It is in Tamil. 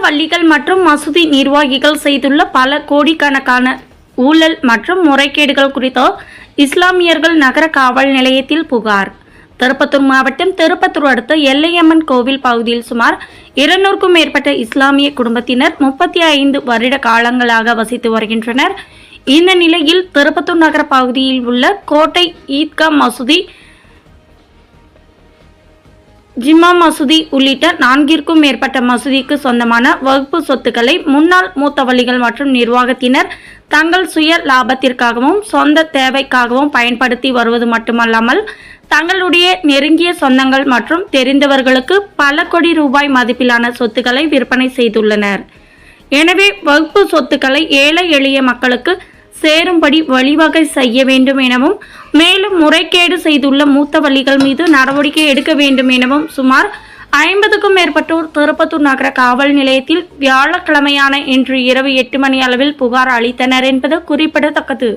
வள்ளிகள் மற்றும் மசூதி நிர்வாகிகள் செய்துள்ள பல கோடிக்கணக்கான ஊழல் மற்றும் முறைகேடுகள் குறித்து இஸ்லாமியர்கள் நகர காவல் நிலையத்தில் புகார். திருப்பத்தூர் மாவட்டம் திருப்பத்தூர் அடுத்த எல்லையம்மன் கோவில் பகுதியில் சுமார் 200க்கும் மேற்பட்ட இஸ்லாமிய குடும்பத்தினர் 35 வருட காலங்களாக வசித்து வருகின்றனர். இந்த நிலையில் திருப்பத்தூர் நகர பகுதியில் உள்ள கோட்டை ஈத்கா மசூதி, ஜிம்மா மசூதி உள்ளிட்ட 4ற்கும் மேற்பட்ட மசூதிக்கு சொந்தமான வகுப்பு சொத்துக்களை முன்னாள் மூத்தவள்ளிகள் மற்றும் நிர்வாகத்தினர் தங்கள் சுய லாபத்திற்காகவும் சொந்த தேவைக்காகவும் பயன்படுத்தி வருவது மட்டுமல்லாமல் தங்களுடைய நெருங்கிய சொந்தங்கள் மற்றும் தெரிந்தவர்களுக்கு பல கோடி ரூபாய் மதிப்பிலான சொத்துக்களை விற்பனை செய்துள்ளனர். எனவே வகுப்பு சொத்துக்களை ஏழை எளிய மக்களுக்கு சேரும்படி வழிவகை செய்ய வேண்டும் எனவும் மேலும் முறைகேடு செய்துள்ள மூத்தவள்ளிகள் மீது நடவடிக்கை எடுக்க வேண்டும் எனவும் சுமார் 50க்கும் மேற்பட்டோர் திருப்பத்தூர் நகர காவல் நிலையத்தில் வியாழக்கிழமையான இன்று இரவு 8 மணி அளவில் புகார் அளித்தனர் என்பது குறிப்பிடத்தக்கது.